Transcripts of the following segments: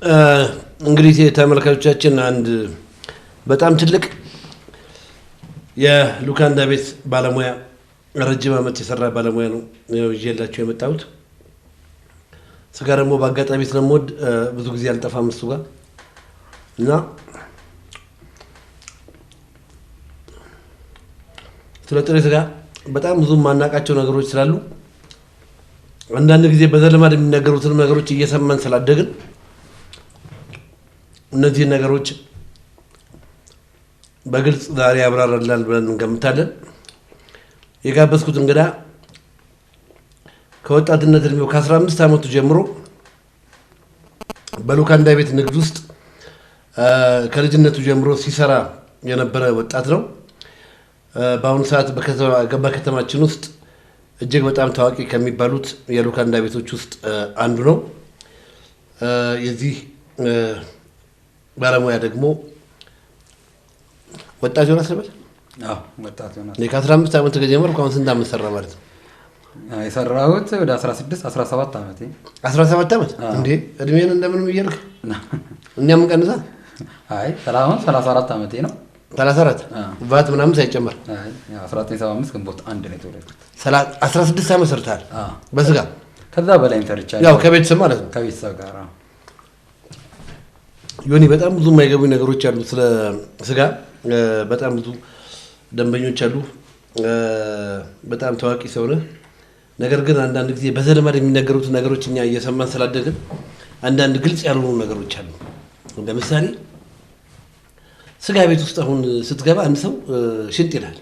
እንግዲህ ተመልካቾቻችን አንድ በጣም ትልቅ የሉካንዳ ቤት ባለሙያ ረጅም ዓመት የሰራ ባለሙያ ነው ይዤላችሁ የመጣሁት። ስጋ ደግሞ በአጋጣሚ ስለምወድ ብዙ ጊዜ አልጠፋም እሱ ጋር እና ስለ ጥሬ ስጋ በጣም ብዙ ማናቃቸው ነገሮች ስላሉ አንዳንድ ጊዜ በዘለማድ የሚነገሩትን ነገሮች እየሰማን ስላደግን እነዚህ ነገሮች በግልጽ ዛሬ ያብራራላል ብለን እንገምታለን። የጋበዝኩት እንግዳ ከወጣትነት እድሜው ከ15 ዓመቱ ጀምሮ በሉካንዳ ቤት ንግድ ውስጥ ከልጅነቱ ጀምሮ ሲሰራ የነበረ ወጣት ነው። በአሁኑ ሰዓት በከተማችን ውስጥ እጅግ በጣም ታዋቂ ከሚባሉት የሉካንዳ ቤቶች ውስጥ አንዱ ነው። የዚህ ባለሙያ ደግሞ ወጣት ዮናስ ነበር። ወጣት ዮናስ ከ15 ዓመት ከጀመርኩ አሁን ስንት ዓመት ሰራ ማለት ነው? የሰራሁት ወደ 17 ዓመት 17 ዓመት እንዴ! እድሜን እንደምንም እያልክ እኛም ቀንሳ። አይ ሰላም 34 ዓመቴ ነው። 34 ቫት ምናምን ሳይጨመር 1975 ግንቦት 1 ነው የተወለድኩት። 16 ዓመት ሰርተሃል በስጋ? ከዛ በላይም ሰርቻለሁ። ያው ከቤተሰብ ማለት ነው። ከቤተሰብ ጋር ዮኒ በጣም ብዙ የማይገቡኝ ነገሮች አሉ ስለ ስጋ። በጣም ብዙ ደንበኞች አሉ። በጣም ታዋቂ ሰው ነህ። ነገር ግን አንዳንድ ጊዜ በዘለማድ የሚነገሩት ነገሮች እኛ እየሰማን ስላደግን አንዳንድ ግልጽ ያልሆኑ ነገሮች አሉ። ለምሳሌ ስጋ ቤት ውስጥ አሁን ስትገባ አንድ ሰው ሽንጥ ይላል፣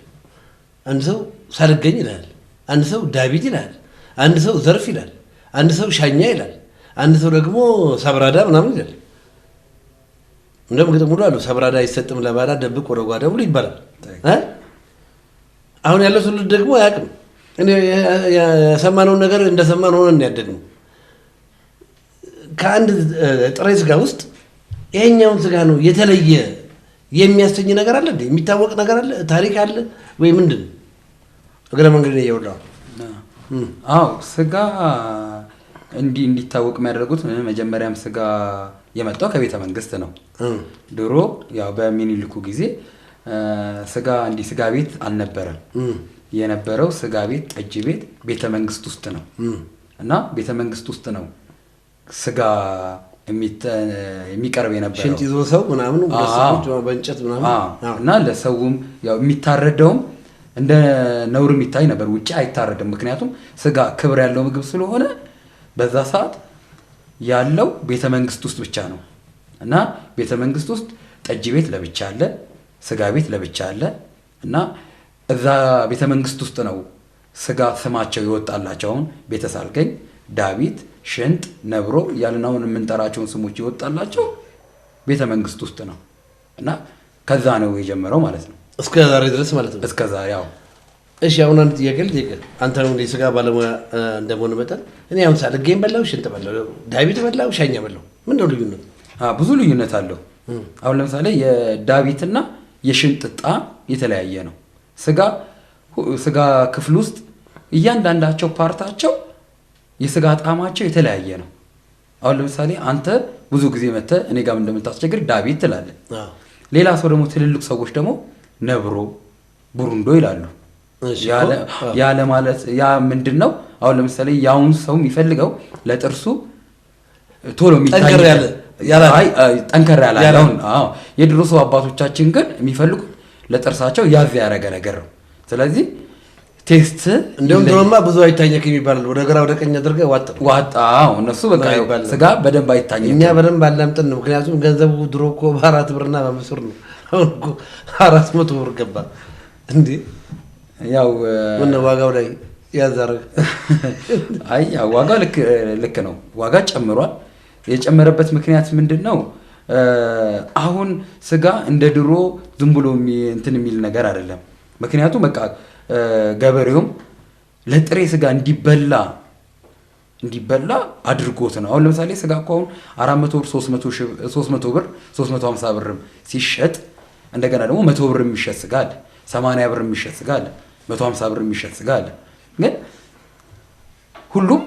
አንድ ሰው ሳልገኝ ይላል፣ አንድ ሰው ዳቢት ይላል፣ አንድ ሰው ዘርፍ ይላል፣ አንድ ሰው ሻኛ ይላል፣ አንድ ሰው ደግሞ ሰብራዳ ምናምን ይላል። እንደውም ግጥም ሁሉ አሉ። ሰብራዳ አይሰጥም ለባዳ ደብቅ ወደ ጓዳ ብሎ ይባላል። አሁን ያለው ትውልድ ደግሞ አያውቅም። እኔ የሰማነውን ነገር እንደሰማን ሆነን ያደግነው። ከአንድ ጥሬ ስጋ ውስጥ ይሄኛውን ስጋ ነው የተለየ የሚያስተኝ ነገር አለ እንዴ? የሚታወቅ ነገር አለ? ታሪክ አለ ወይ ምንድን ነው? እግረ መንገድ እየወጣው አዎ ስጋ እንዲታወቅ የሚያደርጉት መጀመሪያም ስጋ የመጣው ከቤተ መንግስት ነው። ድሮ ያው በሚኒልኩ ጊዜ ስጋ ቤት አልነበረም። የነበረው ስጋ ቤት፣ ጠጅ ቤት ቤተ መንግስት ውስጥ ነው እና ቤተ መንግስት ውስጥ ነው ስጋ የሚቀርብ የነበረው። ሽንት ይዞ ሰው ምናምን በእንጨት ምናምን እና ለሰውም ያው የሚታረደውም እንደ ነውር የሚታይ ነበር። ውጪ አይታረድም። ምክንያቱም ስጋ ክብር ያለው ምግብ ስለሆነ በዛ ሰዓት ያለው ቤተ መንግስት ውስጥ ብቻ ነው እና ቤተ መንግስት ውስጥ ጠጅ ቤት ለብቻ አለ፣ ስጋ ቤት ለብቻ አለ እና እዛ ቤተ መንግስት ውስጥ ነው ስጋ ስማቸው ይወጣላቸውን ቤተ ሳልገኝ፣ ዳቢት፣ ሽንጥ፣ ነብሮ ያልን አሁን የምንጠራቸውን ስሞች ይወጣላቸው ቤተ መንግስት ውስጥ ነው እና ከዛ ነው የጀመረው ማለት ነው እስከ ዛሬ ድረስ ማለት ነው። እስከ ዛሬ ያው እሺ። አሁን አንድ ጥያቄ ልጠይቅህ። አንተ ነው እንደ ስጋ ባለሙያ እንደሆነ መጠን እኔ አሁን ሳልገኝ በላው፣ ሽንጥ በላው፣ ዳቢት በላው፣ ሻኛ በላው ምን ነው ልዩነቱ? ብዙ ልዩነት አለው። አሁን ለምሳሌ የዳቢትና የሽንጥ ጣዕም የተለያየ ነው። ስጋ ክፍል ውስጥ እያንዳንዳቸው ፓርታቸው የስጋ ጣዕማቸው የተለያየ ነው። አሁን ለምሳሌ አንተ ብዙ ጊዜ መተህ እኔ ጋር እንደምታስቸግር ዳቢት ትላለህ። ሌላ ሰው ደግሞ ትልልቅ ሰዎች ደግሞ ነብሮ፣ ቡሩንዶ ይላሉ። ያለ ማለት ያ ምንድነው? አሁን ለምሳሌ ያውን ሰው የሚፈልገው ለጥርሱ ቶሎ የሚታይ ጠንከር ያለ አሁን የድሮ ሰው አባቶቻችን ግን የሚፈልጉት ለጥርሳቸው ያዝ ያደረገ ነገር ነው። ስለዚህ ቴስት እንደውም ድሮማ ብዙ አይታኘክ የሚባላል ወደ ግራ ወደ ቀኝ አድርገህ ዋጣ እነሱ በቃ ስጋ በደንብ አይታኘክ። እኛ በደንብ አላምጥን ነው። ምክንያቱም ገንዘቡ ድሮ እኮ በ4 ብርና በ5 ብር ነው። አሁን እኮ 400 ብር ገባ እንዴ! ያው ምን ዋጋው ላይ ያዛረግ አይ ያው ዋጋው ልክ ነው። ዋጋ ጨምሯል። የጨመረበት ምክንያት ምንድነው? አሁን ስጋ እንደ ድሮ ዝም ብሎ እንትን የሚል ነገር አይደለም። ምክንያቱም በቃ ገበሬውም ለጥሬ ስጋ እንዲበላ አድርጎት ነው። አሁን ለምሳሌ ስጋ እኮ አሁን 400 ብር 300 ብር 350 ብር ሲሸጥ እንደገና ደግሞ 100 ብር የሚሸጥ ስጋ አለ፣ 80 ብር የሚሸጥ ስጋ አለ፣ 150 ብር የሚሸጥ ስጋ አለ። ግን ሁሉም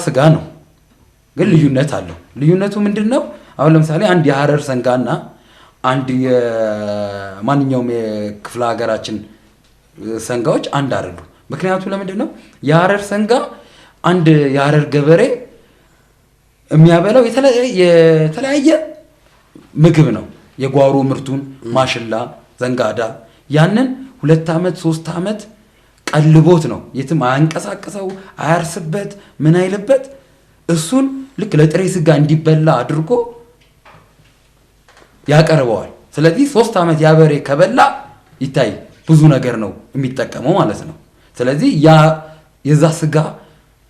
ስጋ ነው። ግን ልዩነት አለው። ልዩነቱ ምንድነው? አሁን ለምሳሌ አንድ የሀረር ሰንጋና አንድ የማንኛውም የክፍለ ሀገራችን ሰንጋዎች አንድ አይደሉ። ምክንያቱ ለምንድን ነው? የሀረር ሰንጋ አንድ የሀረር ገበሬ የሚያበላው የተለያየ ምግብ ነው። የጓሮ ምርቱን ማሽላ፣ ዘንጋዳ ያንን 2 ዓመት 3 ዓመት ቀልቦት ነው የትም አያንቀሳቅሰው አያርስበት ምን አይልበት እሱን ልክ ለጥሬ ስጋ እንዲበላ አድርጎ ያቀርበዋል። ስለዚህ 3 ዓመት ያበሬ ከበላ ይታይ ብዙ ነገር ነው የሚጠቀመው ማለት ነው። ስለዚህ የዛ ስጋ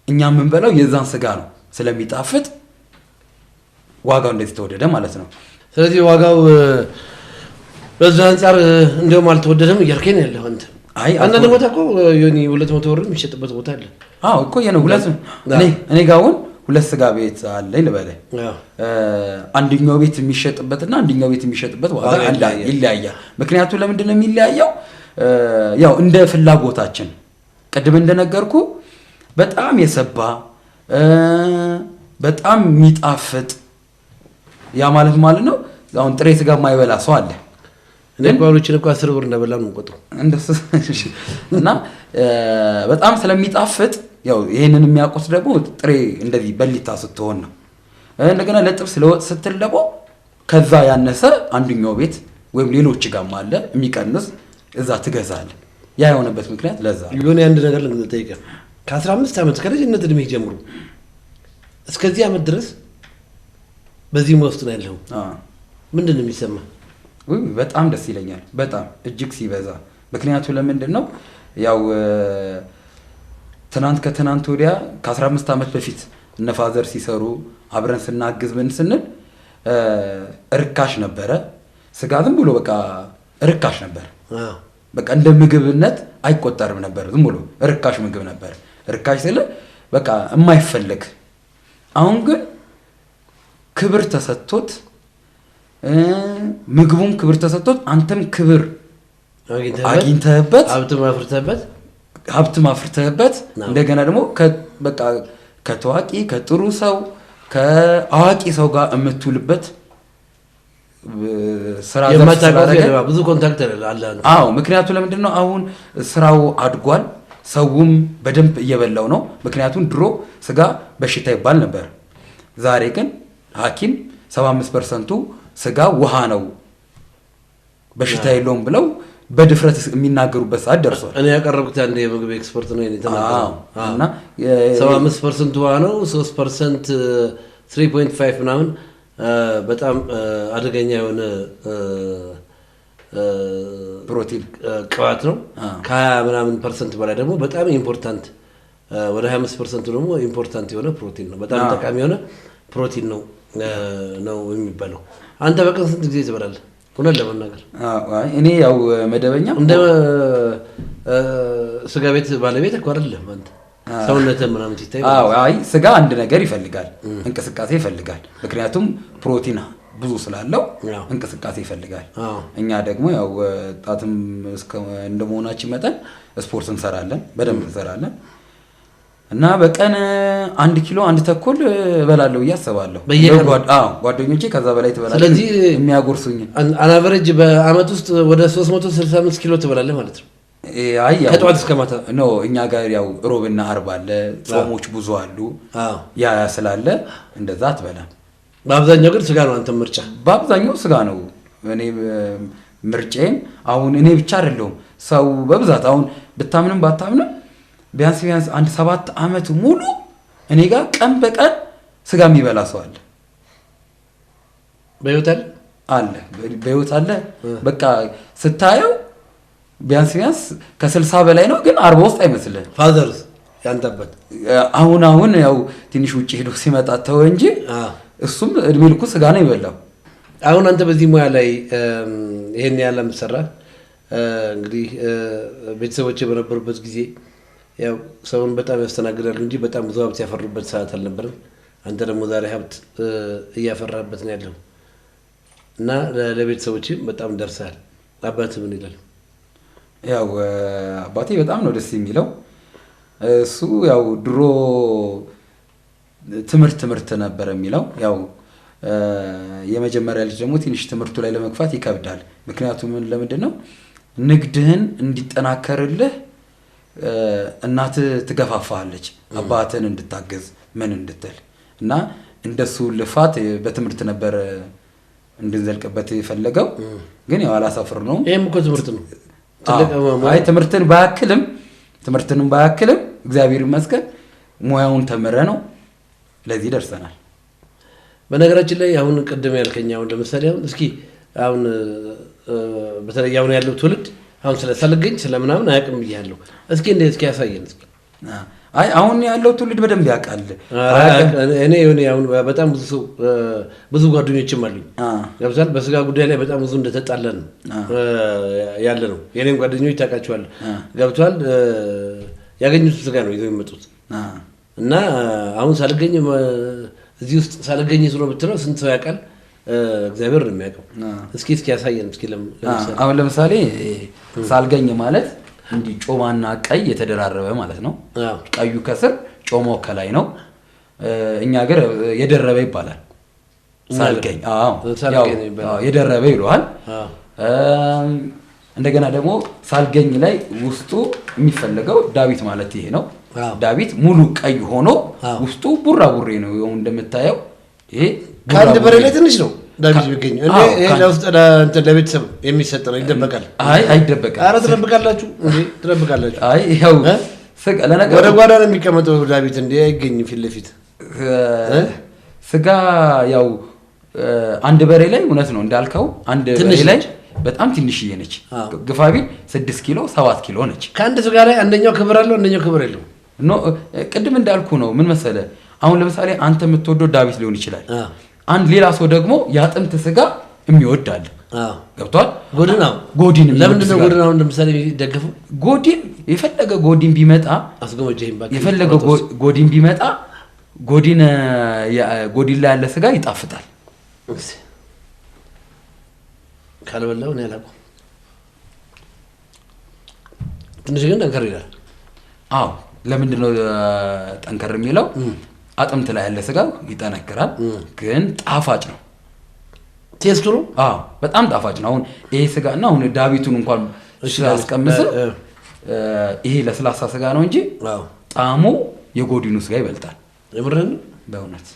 እኛ የምንበላው የዛን ስጋ ነው ስለሚጣፍጥ ዋጋው እንደዚህ ተወደደ ማለት ነው። ስለዚህ ዋጋው በዛ አንፃር እንደውም አልተወደደም እያልከኝ ነው ያለው አንተ። አይ አንዳንድ ቦታ እኮ የሆነ 200 ብር የሚሸጥበት ቦታ አለ። አዎ እኮ የነው ሁለት እኔ ጋር አሁን 2 ስጋ ቤት አለኝ ልበለህ። አንደኛው ቤት የሚሸጥበትና አንደኛው ቤት የሚሸጥበት ዋጋ ይለያያል። ምክንያቱም ለምንድን ነው የሚለያየው? ያው እንደ ፍላጎታችን ቅድም እንደነገርኩ በጣም የሰባ በጣም የሚጣፍጥ ያ ማለት ነው። አሁን ጥሬ ስጋ የማይበላ ሰው አለ። እኔ ቋሎችን እኮ 10 ብር እንደበላ ነው የምቆጥረው እና በጣም ስለሚጣፍጥ ያው ይሄንን የሚያውቁት ደግሞ ጥሬ እንደዚህ በሊታ ስትሆን ነው። እንደገና ለጥብስ ለወጥ ስትል ደግሞ ከዛ ያነሰ አንደኛው ቤት ወይም ሌሎች ጋርም አለ የሚቀንስ እዛ ትገዛለህ። ያ የሆነበት ምክንያት ለዛ ይሁን። አንድ ነገር ልንጠይቅህ ከ15 ዓመት ከልጅነት እድሜ ጀምሮ እስከዚህ ዓመት ድረስ በዚህ ውስጥ ነው ያለው። ምንድን ነው የሚሰማህ? በጣም ደስ ይለኛል። በጣም እጅግ ሲበዛ። ምክንያቱ ለምንድን ነው? ያው ትናንት ከትናንት ወዲያ ከ15 ዓመት በፊት እነፋዘር ሲሰሩ አብረን ስናግዝ ምን ስንል ርካሽ ነበረ ስጋ። ዝም ብሎ በቃ ርካሽ ነበር። በቃ እንደ ምግብነት አይቆጠርም ነበር። ዝም ብሎ ርካሽ ምግብ ነበር። ርካሽ ስለ በቃ የማይፈልግ። አሁን ግን ክብር ተሰጥቶት ምግቡም ክብር ተሰጥቶት አንተም ክብር አግኝተህበት ሀብትም አፍርተህበት እንደገና ደግሞ በቃ ከታዋቂ ከጥሩ ሰው ከአዋቂ ሰው ጋር የምትውልበት ስራ ብዙ ኮንታክት አለ። አዎ ምክንያቱ ለምንድን ነው? አሁን ስራው አድጓል። ሰውም በደንብ እየበላው ነው። ምክንያቱም ድሮ ስጋ በሽታ ይባል ነበር። ዛሬ ግን ሐኪም 75% ስጋ ውሃ ነው በሽታ የለውም ብለው በድፍረት የሚናገሩበት ሰዓት ደርሷል። እኔ ያቀረብኩት አንድ የምግብ ኤክስፐርት ነው የተናገረው እና 75% ውሃ ነው፣ 3% 3.5 ምናምን በጣም አደገኛ የሆነ ፕሮቲን ቅባት ነው። ከ20 ምናምን % በላይ ደግሞ በጣም ኢምፖርታንት ወደ 25% ደግሞ ኢምፖርታንት የሆነ ፕሮቲን ነው። በጣም ጠቃሚ የሆነ ፕሮቲን ነው የሚባለው። አንተ በቀን ስንት ጊዜ ትበላለህ? እውነት ለመናገር እኔ ያው መደበኛ እንደ ስጋ ቤት ባለቤት እኮ አይደለም አንተ ሰውነትህ ምናምን ሲታይ። አይ ስጋ አንድ ነገር ይፈልጋል፣ እንቅስቃሴ ይፈልጋል። ምክንያቱም ፕሮቲን ብዙ ስላለው እንቅስቃሴ ይፈልጋል። እኛ ደግሞ ያው ጣትም እንደመሆናችን መጠን ስፖርት እንሰራለን፣ በደንብ እንሰራለን እና በቀን 1 ኪሎ 1 ተኩል እበላለሁ እያሰባለሁ። ጓደኞቼ ከዛ በላይ ትበላለህ። ስለዚህ የሚያጎርሱኝ አናቨሬጅ በአመት ውስጥ ወደ 365 ኪሎ ትበላለህ ማለት ነው። ከጠዋት እስከ ማታ ነው። እኛ ጋር ያው ሮብና አርብ አለ፣ ጾሞች ብዙ አሉ። ያ ስላለ እንደዛ አትበላም። በአብዛኛው ግን ስጋ ነው አንተ ምርጫ? በአብዛኛው ስጋ ነው እኔ ምርጬም። አሁን እኔ ብቻ አይደለሁም ሰው በብዛት አሁን ብታምንም ባታምንም ቢያንስ 7 ዓመት ሙሉ እኔ ጋር ቀን በቀን ስጋ የሚበላ ሰው አለ። በህይወት አለ በህይወት አለ። በቃ ስታየው ቢያንስ ከ60 በላይ ነው፣ ግን 40 ውስጥ አይመስልህም። ፋዘርስ ያንተበት አሁን ያው ትንሽ ውጭ ሄዶ ሲመጣ ተው እንጂ እሱም እድሜ ልኩ ስጋ ነው ይበላው። አሁን አንተ በዚህ ሙያ ላይ ይሄን ያለ ምሰራ እንግዲህ ቤተሰቦች በነበሩበት ጊዜ ያው ሰውን በጣም ያስተናግዳሉ እንጂ በጣም ብዙ ሀብት ያፈሩበት ሰዓት አልነበረም። አንተ ደግሞ ዛሬ ሀብት እያፈራበት ነው ያለው እና ለቤተሰቦችም በጣም ደርሰሃል። አባትህ ምን ይላል? ያው አባቴ በጣም ነው ደስ የሚለው። እሱ ያው ድሮ ትምህርት ነበር የሚለው። ያው የመጀመሪያ ልጅ ደግሞ ትንሽ ትምህርቱ ላይ ለመግፋት ይከብዳል። ምክንያቱም ለምንድን ነው ንግድህን እንዲጠናከርልህ እናትህ ትገፋፋለች አባትህን እንድታገዝ ምን እንድትል እና እንደሱ ልፋት በትምህርት ነበር እንድንዘልቅበት የፈለገው ግን ያው አላሳፍር ነው። ይሄም እኮ ትምህርት ነው። አይ ትምህርትን ባያክልም እግዚአብሔር ይመስገን ሙያውን ተምረ ነው ለዚህ ደርሰናል። በነገራችን ላይ አሁን ቀደም ያልከኝ አሁን ለምሳሌ አሁን እስኪ አሁን በተለይ አሁን ያለው ትውልድ አሁን ስለሳልገኝ ስለምናምን አያውቅም ብያለሁ። እስኪ እንዴት እስኪ ያሳየን እስኪ። አይ አሁን ያለው ትውልድ በደንብ ያውቃል። እኔ አሁን በጣም ብዙ ጓደኞችም አሉኝ ገብቷል። በስጋ ጉዳይ ላይ በጣም ብዙ እንደተጣላን ያለ ነው። የኔም ጓደኞች ታውቃቸዋለህ ገብቷል። ያገኙት ስጋ ነው ይዘው የሚመጡት እና አሁን ሳልገኝ እዚህ ውስጥ ሳልገኝ ስለ ብትለው ስንት ሰው ያውቃል? እግዚአብሔር ነው የሚያውቀው። እስኪ ያሳየን እስኪ። አሁን ለምሳሌ ሳልገኝ ማለት እንዲህ ጮማና ቀይ የተደራረበ ማለት ነው። ቀዩ ከስር ጮማው ከላይ ነው። እኛ ሀገር የደረበ ይባላል ሳልገኝ። የደረበ ይለዋል። እንደገና ደግሞ ሳልገኝ ላይ ውስጡ የሚፈለገው ዳዊት ማለት ይሄ ነው። ዳዊት ሙሉ ቀይ ሆኖ ውስጡ ቡራቡሬ ነው። ይኸው እንደምታየው ይሄ ከአንድ በሬ ላይ ትንሽ ነው ዳዊት የሚገኝ። ይሄ ለውስጥ ለቤተሰብ የሚሰጥ ነው። ይደበቃል? አይ አይደበቅም። ኧረ ትደብቃላችሁ እንዴ? ትደብቃላችሁ? አይ ይኸው ለነገሩ ወደ ጓዳ ነው የሚቀመጠው ዳዊት እንዴ? አይገኝም ፊት ለፊት ስጋ። ያው አንድ በሬ ላይ እውነት ነው እንዳልከው አንድ በሬ ላይ በጣም ትንሽዬ ነች። ግፋቢ 6 ኪሎ 7 ኪሎ ነች። ከአንድ ስጋ ላይ አንደኛው ክብር አለው አንደኛው ክብር የለውም። ቅድም እንዳልኩ ነው። ምን መሰለ አሁን ለምሳሌ አንተ የምትወደው ዳዊት ሊሆን ይችላል። አንድ ሌላ ሰው ደግሞ የአጥንት ስጋ የሚወድ አለ። ገብቷል? ጎዲን ለምንድን ነው ጎዲን አሁን ለምሳሌ የሚደገፈው? ጎዲን የፈለገ ጎዲን ቢመጣ ጎዲን ላይ ያለ ስጋ ይጣፍጣል። ካልበላው ነው ያላቀው። ትንሽ ግን ጠንከር ይላል። አዎ ለምንድን ነው ጠንከር የሚለው? አጥንት ላይ ያለ ስጋ ይጠነክራል፣ ግን ጣፋጭ ነው። ቴስቱ ነው። አዎ በጣም ጣፋጭ ነው። አሁን ይሄ ስጋና አሁን ዳዊቱን እንኳን አስቀምስ ይሄ ለስላሳ ስጋ ነው እንጂ ጣዕሙ የጎዲኑ ስጋ ይበልጣል። የምርህን በእውነት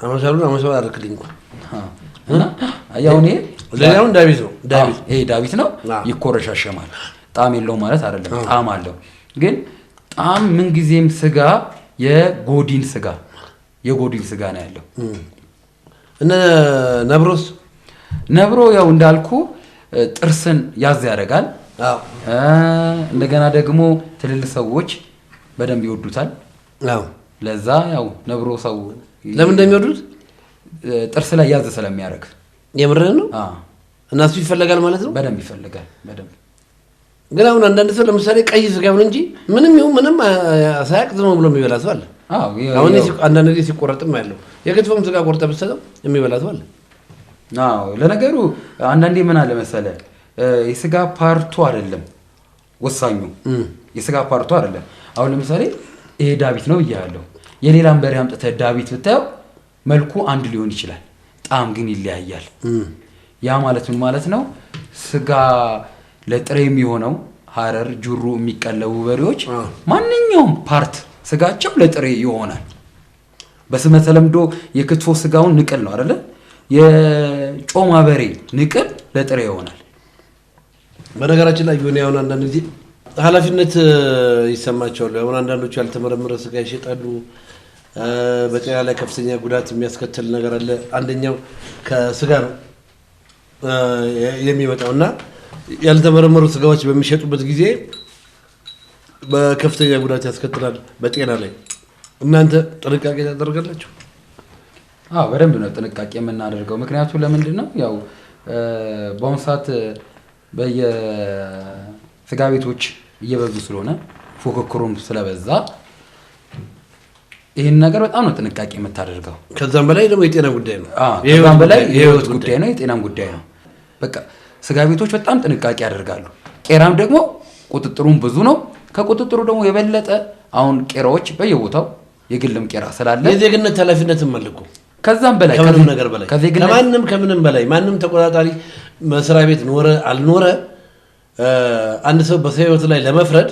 አመሰሉ አድርግልኝ እንኳን እና ያው እኔ ለያውን ዳዊት ነው። ይሄ ዳዊት ነው። ይኮረሻሸማል። ጣዕም የለውም ማለት አይደለም፣ ጣዕም አለው። ግን ጣዕም ምንጊዜም ስጋ የጎዲን ስጋ ነው ያለው። እነ ነብሮ ያው እንዳልኩ ጥርስን ያዝ ያደርጋል። እንደገና ደግሞ ትልልቅ ሰዎች በደንብ ይወዱታል። ለዛ ያው ነብሮ ሰው ለምን እንደሚወዱት ጥርስ ላይ ያዝ ስለሚያደርግ። የምርህን ነው? እና እሱ ይፈልጋል ማለት ነው። በደንብ ይፈልጋል በደንብ። ግን አሁን አንዳንድ ሰው ለምሳሌ ቀይ ስጋውን እንጂ ምንም ይሁን ምንም ሳያቅ ዝም ብሎ የሚበላ ሰው አለ። አሁን አንዳንድ ጊዜ ሲቆረጥም ያለው የክትፎም ስጋ ቆርጠ ብትሰጠው የሚበላ ሰው አለ። ለነገሩ አንዳንዴ ምን አለ መሰለህ የስጋ ፓርቱ አይደለም ወሳኙ፣ የስጋ ፓርቱ አይደለም። አሁን ለምሳሌ ይሄ ዳዊት ነው ብያለሁ። የሌላን በሬ አምጥተህ ዳዊት ብታየው መልኩ አንድ ሊሆን ይችላል፣ ጣዕም ግን ይለያያል። ያ ማለት ምን ማለት ነው? ስጋ ለጥሬ የሚሆነው ሀረር ጁሩ የሚቀለቡ በሬዎች ማንኛውም ፓርት ስጋቸው ለጥሬ ይሆናል። በስመ ተለምዶ የክትፎ ስጋውን ንቅል ነው አይደለ? የጮማ በሬ ንቅል ለጥሬ ይሆናል። በነገራችን ላይ ሆነ ያው አንዳንድ ጊዜ ኃላፊነት ይሰማቸዋል። አሁን አንዳንዶቹ ያልተመረመረ ስጋ ይሸጣሉ። በጤና ላይ ከፍተኛ ጉዳት የሚያስከትል ነገር አለ። አንደኛው ከስጋ ነው የሚመጣውና ያልተመረመሩ ስጋዎች በሚሸጡበት ጊዜ በከፍተኛ ጉዳት ያስከትላል በጤና ላይ። እናንተ ጥንቃቄ ታደርጋላችሁ? በደንብ ነው ጥንቃቄ የምናደርገው። ምክንያቱም ለምንድን ነው ያው በአሁኑ ሰዓት በየስጋ ቤቶች እየበዙ ስለሆነ ፉክክሩም ስለበዛ ይህን ነገር በጣም ነው ጥንቃቄ የምታደርገው። ከዛም በላይ ደግሞ የጤና ጉዳይ ነው። ከዛም በላይ የህይወት ጉዳይ ነው፣ የጤናም ጉዳይ ነው። በቃ ስጋ ቤቶች በጣም ጥንቃቄ ያደርጋሉ። ቄራም ደግሞ ቁጥጥሩም ብዙ ነው። ከቁጥጥሩ ደግሞ የበለጠ አሁን ቄራዎች በየቦታው የግልም ቄራ ስላለ የዜግነት ኃላፊነትም አለ እኮ ከዛም በላይ ከምንም ነገር በላይ ከምንም በላይ ማንም ተቆጣጣሪ መስሪያ ቤት ኖረ አልኖረ አንድ ሰው በሰው ሕይወት ላይ ለመፍረድ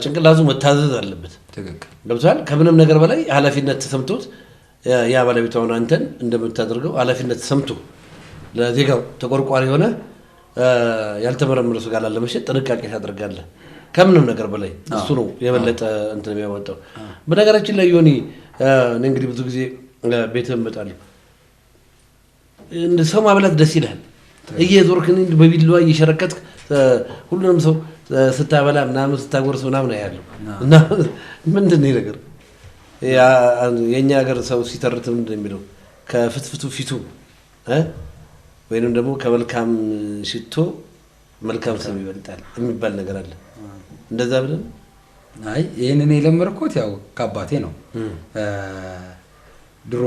ጭንቅላቱ መታዘዝ አለበት። ትክክል ገብቷል። ከምንም ነገር በላይ ኃላፊነት ተሰምቶት ያ ባለቤቷን አንተን እንደምታደርገው ኃላፊነት ተሰምቶ ለዜጋው ተቆርቋሪ ሆነ ያልተመረመረ ስጋ ላለመሸጥ ጥንቃቄ ታደርጋለህ። ከምንም ነገር በላይ እሱ ነው የበለጠ እንትን የሚያወጣው። በነገራችን ላይ ዮኒ እኔ እንግዲህ ብዙ ጊዜ ቤትህ እመጣለሁ። ሰው ማብላት ደስ ይላል። እየዞርክ በቢላዋ እየሸረከትክ ሁሉንም ሰው ስታበላ ምናምን ስታጎርስ ምናምን ያለው እና ምንድን ነው ነገር የእኛ ሀገር ሰው ሲተርት ምንድን የሚለው ከፍትፍቱ ፊቱ ወይንም ደግሞ ከመልካም ሽቶ መልካም ስም ይበልጣል የሚባል ነገር አለ። እንደዛ ብለን አይ ይሄንን የለመርኩት ያው ከአባቴ ነው። ድሮ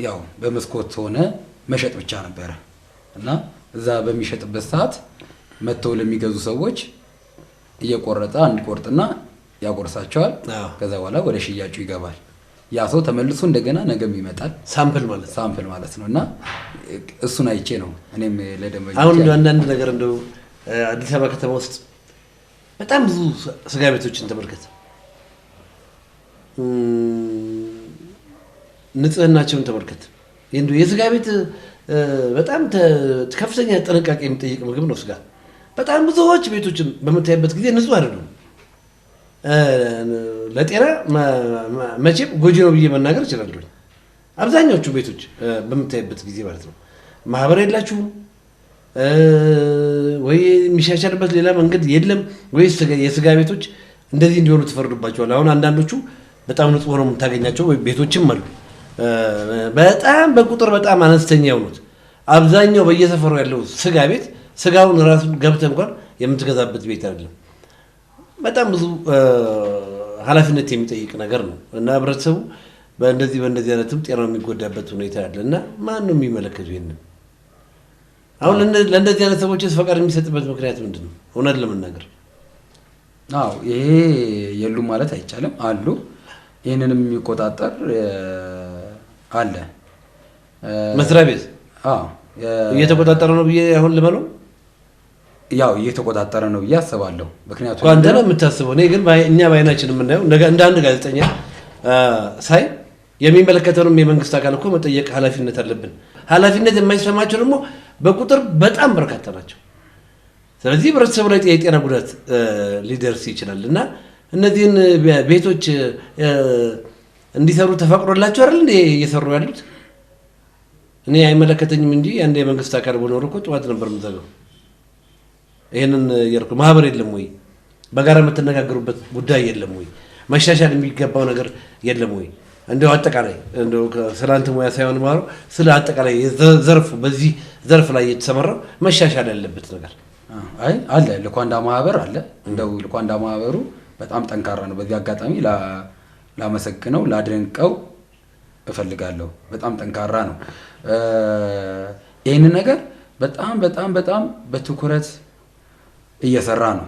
ያው በመስኮት ሆነ መሸጥ ብቻ ነበረ እና እዛ በሚሸጥበት ሰዓት መጥተው ለሚገዙ ሰዎች እየቆረጠ አንድ ቆርጥና ያቆርሳቸዋል። ከዛ በኋላ ወደ ሽያጩ ይገባል። ያ ሰው ተመልሶ እንደገና ነገም ይመጣል። ሳምፕል ማለት ነው እና እሱን አይቼ ነው እኔም ለደንበኞች አሁን አንዳንድ ነገር እንደው አዲስ አበባ ከተማ ውስጥ በጣም ብዙ ስጋ ቤቶችን ተመልከት። ንጽህናቸውን ተመልከት። የስጋ ቤት በጣም ከፍተኛ ጥንቃቄ የሚጠይቅ ምግብ ነው ስጋ። በጣም ብዙዎች ቤቶችን በምታይበት ጊዜ ንጹህ አይደሉም። ለጤና መቼም ጎጂ ነው ብዬ መናገር እችላለሁ። አብዛኛዎቹ ቤቶች በምታይበት ጊዜ ማለት ነው ማህበር የላችሁም ወይ የሚሻሻልበት ሌላ መንገድ የለም ወይ የስጋ ቤቶች እንደዚህ እንዲሆኑ ትፈርዱባቸዋል። አሁን አንዳንዶቹ በጣም ንጹህ ሆነው የምታገኛቸው ቤቶችም አሉ። በጣም በቁጥር በጣም አነስተኛ የሆኑት አብዛኛው በየሰፈሩ ያለው ስጋ ቤት ስጋውን ራሱን ገብተህ እንኳን የምትገዛበት ቤት አይደለም። በጣም ብዙ ኃላፊነት የሚጠይቅ ነገር ነው እና ህብረተሰቡ በእንደዚህ አይነትም ጤናው የሚጎዳበት ሁኔታ አለ እና ማን ነው የሚመለከቱ ይሄንን? አሁን ለእንደዚህ አይነት ሰዎችስ ፈቃድ የሚሰጥበት ምክንያት ምንድን ነው? እውነት ለመናገር አዎ ይሄ የሉም ማለት አይቻልም፣ አሉ። ይህንንም የሚቆጣጠር አለ መስሪያ ቤት እየተቆጣጠረ ነው ብዬ አሁን ልበለው። ያው እየተቆጣጠረ ነው ብዬ አስባለሁ። ምክንያቱም አንተ ነው የምታስበው፣ እኔ ግን እኛ በዓይናችን የምናየው እንደ አንድ ጋዜጠኛ ሳይ የሚመለከተውንም የመንግስት አካል እኮ መጠየቅ ኃላፊነት አለብን። ኃላፊነት የማይሰማቸው ደግሞ በቁጥር በጣም በርካታ ናቸው። ስለዚህ ህብረተሰቡ ላይ የጤና ጉዳት ሊደርስ ይችላል እና እነዚህን ቤቶች እንዲሰሩ ተፈቅዶላቸው አይደል እንዴ እየሰሩ ያሉት? እኔ አይመለከተኝም እንጂ አንድ የመንግስት አካል በኖር እኮ ጠዋት ነበር የምዘጋው። ይሄንን የርኩ ማህበር የለም ወይ? በጋራ የምትነጋገሩበት ጉዳይ የለም ወይ? መሻሻል የሚገባው ነገር የለም ወይ? እንደው አጠቃላይ እንደው ስላንተ ሙያ ሳይሆን ማሩ ስለ አጠቃላይ ዘርፉ በዚህ ዘርፍ ላይ የተሰማራው መሻሻል ያለበት ነገር አይ አለ። ልኳንዳ ማህበር አለ። እንደው ልኳንዳ ማህበሩ በጣም ጠንካራ ነው። በዚህ አጋጣሚ ላመሰግነው ላድንቀው እፈልጋለሁ። በጣም ጠንካራ ነው። ይህንን ነገር በጣም በትኩረት እየሰራ ነው።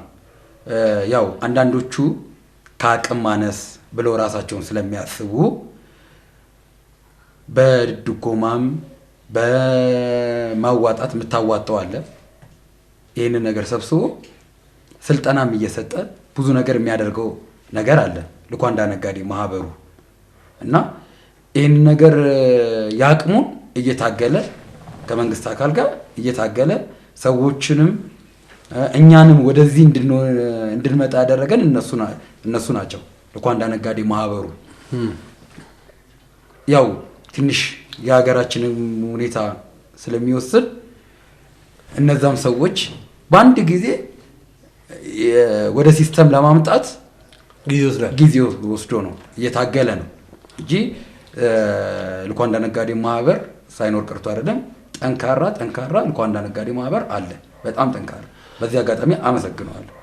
ያው አንዳንዶቹ ከአቅም ማነስ ብለው ራሳቸውን ስለሚያስቡ በድጎማም በማዋጣት የምታዋጣው አለ። ይህንን ነገር ሰብስቦ ስልጠናም እየሰጠ ብዙ ነገር የሚያደርገው ነገር አለ ልኳንዳ ነጋዴ ማህበሩ እና ይህን ነገር ያቅሙን እየታገለ ከመንግስት አካል ጋር እየታገለ ሰዎችንም እኛንም ወደዚህ እንድንመጣ ያደረገን እነሱ ናቸው። ልኳንዳ ነጋዴ ማህበሩ ያው ትንሽ የሀገራችንን ሁኔታ ስለሚወስድ እነዛም ሰዎች በአንድ ጊዜ ወደ ሲስተም ለማምጣት ጊዜ ወስዶ ነው እየታገለ ነው እንጂ ልኳንዳ ነጋዴ ማህበር ሳይኖር ቀርቶ አይደለም። ጠንካራ ልኳንዳ ነጋዴ ማህበር አለ፣ በጣም ጠንካራ። በዚህ አጋጣሚ አመሰግነዋለሁ።